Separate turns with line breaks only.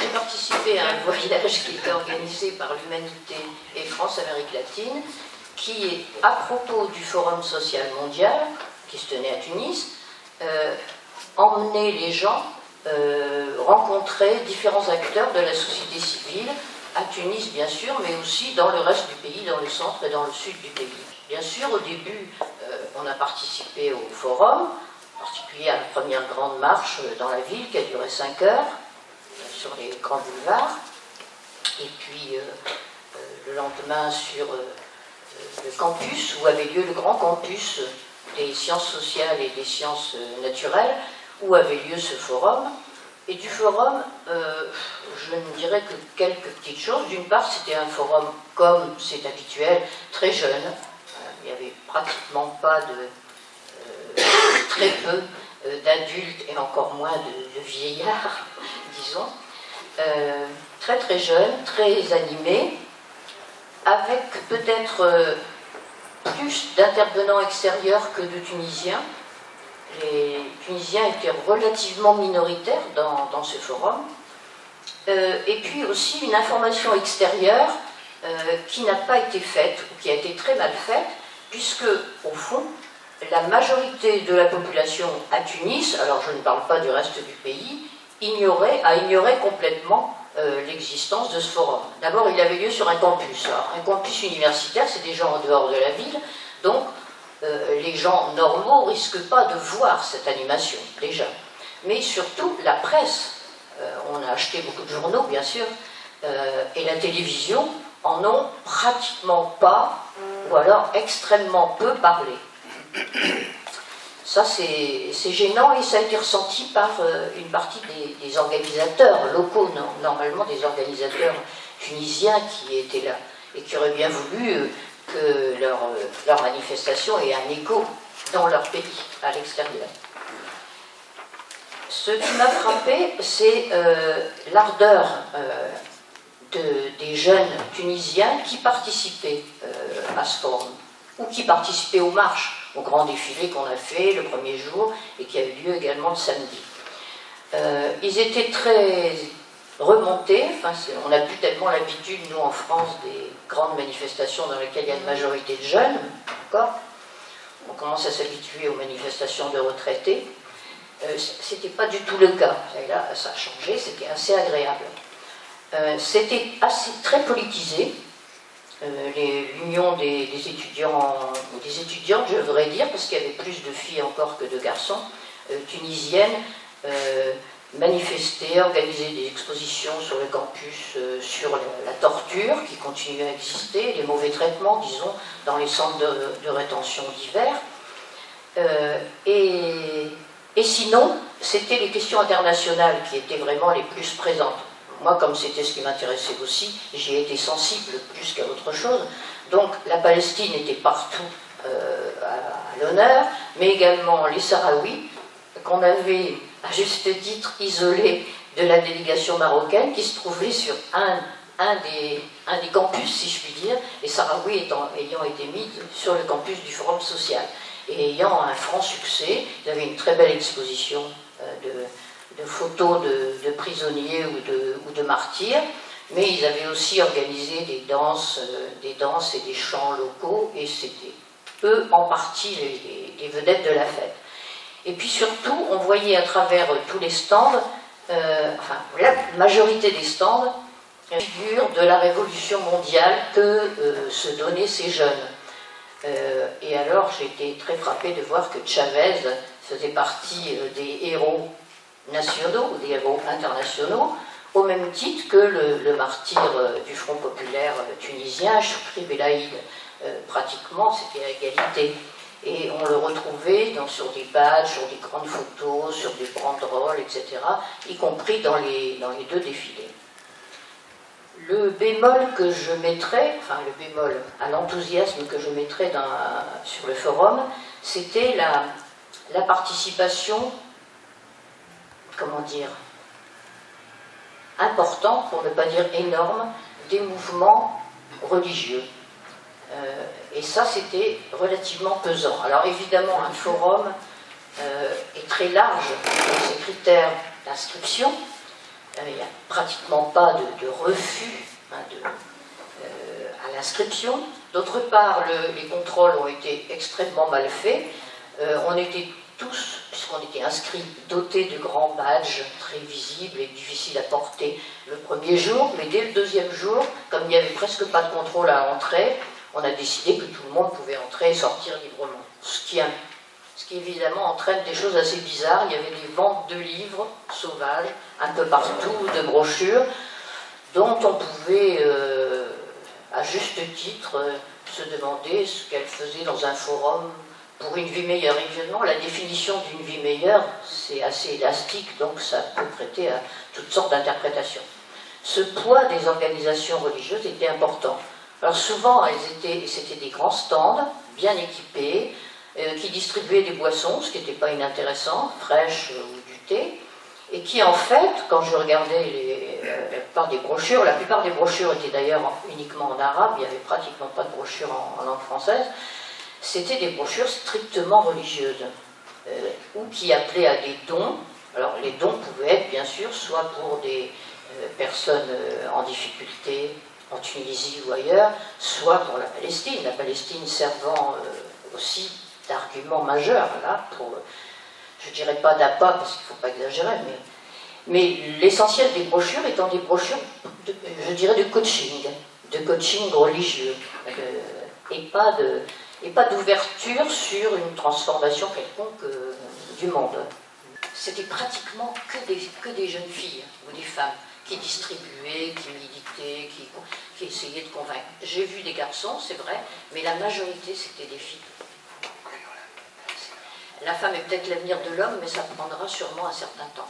participé à un voyage qui était organisé par l'Humanité et France-Amérique latine, qui, à propos du Forum social mondial, qui se tenait à Tunis, emmenait les gens rencontrer différents acteurs de la société civile, à Tunis bien sûr, mais aussi dans le reste du pays, dans le centre et dans le sud du pays. Bien sûr, au début, on a participé au forum, en particulier à la première grande marche dans la ville qui a duré 5 heures, sur les grands boulevards, et puis le lendemain sur le campus, où avait lieu le grand campus des sciences sociales et des sciences naturelles, où avait lieu ce forum. Et du forum, je ne dirais que quelques petites choses. D'une part, c'était un forum, comme c'est habituel, très jeune. Il n'y avait pratiquement pas très peu d'adultes et encore moins de vieillards, disons. Très très jeune, très animé, avec peut-être plus d'intervenants extérieurs que de Tunisiens. Les Tunisiens étaient relativement minoritaires dans ce forum. Et puis aussi une information extérieure qui n'a pas été faite, ou qui a été très mal faite, puisque, au fond, la majorité de la population à Tunis, alors je ne parle pas du reste du pays, a ignoré complètement l'existence de ce forum. D'abord, il avait lieu sur un campus. Alors, un campus universitaire, c'est des gens en dehors de la ville, donc les gens normaux ne risquent pas de voir cette animation, déjà. Mais surtout, la presse, on a acheté beaucoup de journaux, bien sûr, et la télévision en ont pratiquement pas, ou alors extrêmement peu parlé. Ça, c'est gênant et ça a été ressenti par une partie des organisateurs locaux, normalement des organisateurs tunisiens qui étaient là et qui auraient bien voulu que leur manifestation ait un écho dans leur pays, à l'extérieur. Ce qui m'a frappé, c'est l'ardeur des jeunes Tunisiens qui participaient à ce forum, ou qui participaient aux marches, au grand défilé qu'on a fait le premier jour et qui a eu lieu également le samedi. Ils étaient très remontés, enfin, on n'a plus tellement l'habitude, nous en France, des grandes manifestations dans lesquelles il y a une majorité de jeunes, d'accord ? On commence à s'habituer aux manifestations de retraités. C'était pas du tout le cas. Et là, ça a changé, c'était assez agréable. C'était très politisé. L'union des étudiants, des étudiantes, je voudrais dire, parce qu'il y avait plus de filles encore que de garçons, tunisiennes, manifestaient, organisaient des expositions sur le campus sur la torture qui continue à exister, les mauvais traitements, disons, dans les centres de rétention divers. Et sinon, c'était les questions internationales qui étaient vraiment les plus présentes. Moi, comme c'était ce qui m'intéressait aussi, j'y ai été sensible plus qu'à autre chose. Donc, la Palestine était partout à l'honneur, mais également les Sahraouis, qu'on avait, à juste titre, isolés de la délégation marocaine, qui se trouvait sur un des campus, si je puis dire, les Sahraouis ayant été mis sur le campus du Forum social. Et ayant un franc succès, ils avaient une très belle exposition de photos de prisonniers ou de martyrs, mais ils avaient aussi organisé des danses et des chants locaux, et c'était eux en partie les vedettes de la fête. Et puis surtout, on voyait à travers tous les stands, enfin la majorité des stands, la figure de la révolution mondiale que se donnaient ces jeunes. Et alors j'ai été très frappée de voir que Chavez faisait partie des héros nationaux, des héros internationaux, au même titre que le martyr du Front populaire tunisien, Choukri Belaïd. Pratiquement, c'était à égalité. Et on le retrouvait sur des badges, sur des grandes photos, sur des banderoles, etc., y compris dans les deux défilés. Le bémol que je mettrais, enfin le bémol à l'enthousiasme que je mettrais sur le forum, c'était la participation, comment dire, importante, pour ne pas dire énorme, des mouvements religieux. Et ça, c'était relativement pesant. Alors évidemment, un forum est très large dans ses critères d'inscription. il n'y a pratiquement pas de refus à l'inscription. D'autre part, les contrôles ont été extrêmement mal faits. On était tous, puisqu'on était inscrits, dotés de grands badges très visibles et difficiles à porter le premier jour, mais dès le deuxième jour, comme il n'y avait presque pas de contrôle à l'entrée, on a décidé que tout le monde pouvait entrer et sortir librement. Ce qui évidemment entraîne des choses assez bizarres. Il y avait des ventes de livres sauvages, un peu partout, de brochures, dont on pouvait, à juste titre, se demander ce qu'elles faisaient dans un forum pour une vie meilleure. Évidemment, la définition d'une vie meilleure, c'est assez élastique, donc ça peut prêter à toutes sortes d'interprétations. Ce poids des organisations religieuses était important. Alors souvent, c'était des grands stands, bien équipés, qui distribuaient des boissons, ce qui n'était pas inintéressant, fraîches ou du thé, et qui en fait, quand je regardais la plupart des brochures étaient d'ailleurs uniquement en arabe, il n'y avait pratiquement pas de brochures en langue française, c'était des brochures strictement religieuses, ou qui appelaient à des dons. Alors les dons pouvaient être bien sûr soit pour des personnes en difficulté, en Tunisie ou ailleurs, soit pour la Palestine servant aussi d'argument majeur, là, pour, je ne dirais pas d'appât, parce qu'il ne faut pas exagérer, mais l'essentiel des brochures étant des brochures, je dirais, de coaching religieux, et pas d'ouverture sur une transformation quelconque du monde. C'était pratiquement que des jeunes filles ou des femmes qui distribuaient, qui militaient, qui essayaient de convaincre. J'ai vu des garçons, c'est vrai, mais la majorité, c'était des filles. La femme est peut-être l'avenir de l'homme, mais ça prendra sûrement un certain temps.